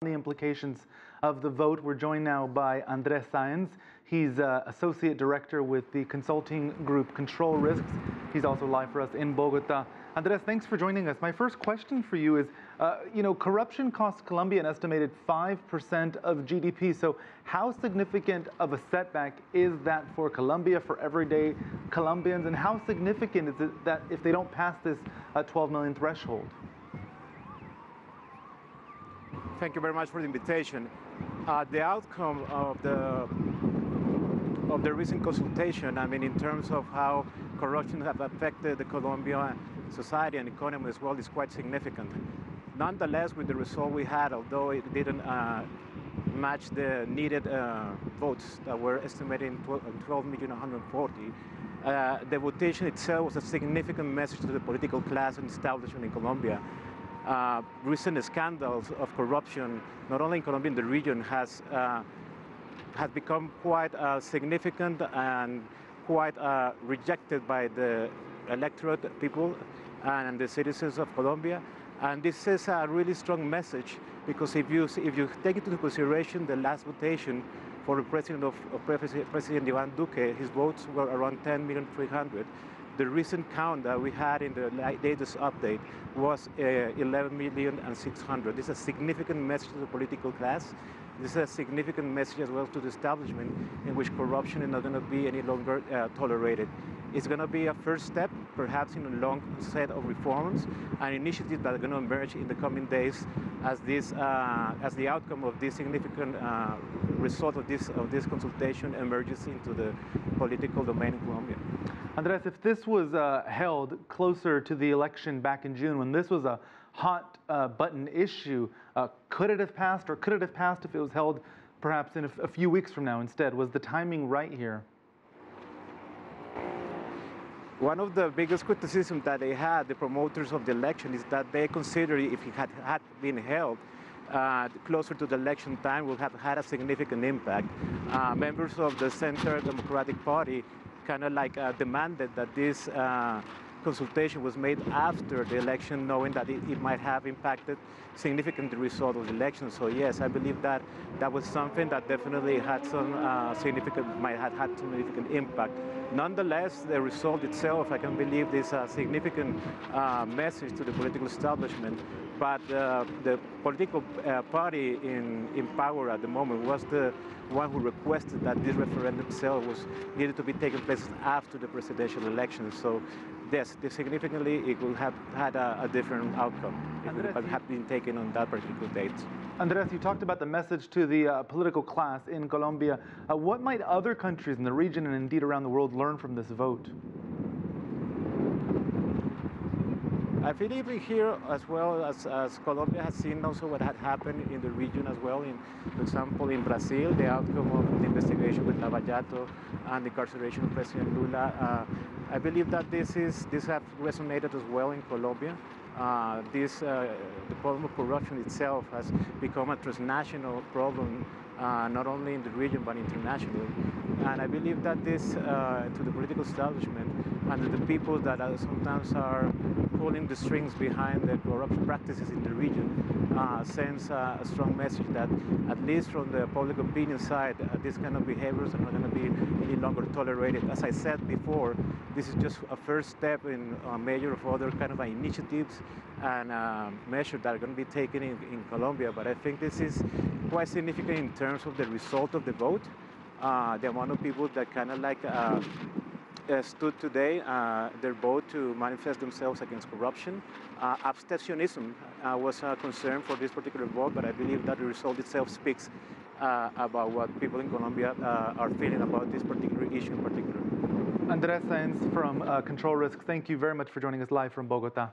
The implications of the vote. We're joined now by Andres Saenz. He's Associate Director with the consulting group Control Risks. He's also live for us in Bogota. Andres, thanks for joining us. My first question for you is, corruption costs Colombia an estimated 5% of GDP. So how significant of a setback is that for Colombia, for everyday Colombians? And how significant is it that if they don't pass this 12 million threshold? Thank you very much for the invitation. The outcome of the recent consultation, in terms of how corruption has affected the Colombian society and economy as well, is quite significant. Nonetheless, with the result we had, although it didn't match the needed votes that were estimated in 12,140,000, the votation itself was a significant message to the political class and establishment in Colombia. Recent scandals of corruption, not only in Colombia, in the region, has become quite significant and quite rejected by the electorate people and the citizens of Colombia. And this is a really strong message, because if you take into consideration the last votation for the President Iván Duque, his votes were around 10,300,000. The recent count that we had in the latest update was 11,600,000. This is a significant message to the political class. This is a significant message as well to the establishment, in which corruption is not going to be any longer tolerated. It's going to be a first step, perhaps, in a long set of reforms and initiatives that are going to emerge in the coming days as the outcome of this significant result of this consultation emerges into the political domain in Colombia. Andres, if this was held closer to the election back in June, when this was a hot button issue, could it have passed, or could it have passed if it was held perhaps in a few weeks from now instead? Was the timing right here? One of the biggest criticisms that they had, the promoters of the election, is that they considered if it had been held closer to the election time, would have had a significant impact. Members of the Center Democratic Party kind of demanded that this consultation was made after the election, knowing that it might have impacted significantly the result of the election. So yes, I believe that that was something that definitely had some might have had significant impact. Nonetheless, the result itself, I can believe, is a significant message to the political establishment. But the political party in power at the moment was the one who requested that this referendum itself needed to be taken place after the presidential election. So yes, significantly it would have had a different outcome if it had been taken on that particular date. Andres, you talked about the message to the political class in Colombia. What might other countries in the region and indeed around the world learn from this vote? I believe here, as well as Colombia has seen also what had happened in the region as well. For example, in Brazil, the outcome of the investigation with Lavallato and the incarceration of President Lula. I believe that this has resonated as well in Colombia. The problem of corruption itself has become a transnational problem, not only in the region but internationally. And I believe that this, to the political establishment and to the people that sometimes are pulling the strings behind the corrupt practices in the region, sends a strong message that, at least from the public opinion side, these kind of behaviors are not going to be any longer tolerated. As I said before, this is just a first step in a major of other kind of initiatives and measures that are going to be taken in Colombia. But I think this is quite significant in terms of the result of the vote. The amount of people that kind of stood today, their vote to manifest themselves against corruption. Abstentionism was a concern for this particular vote, but I believe that the result itself speaks about what people in Colombia are feeling about this particular issue in particular. Andres Saenz from Control Risks, thank you very much for joining us live from Bogota.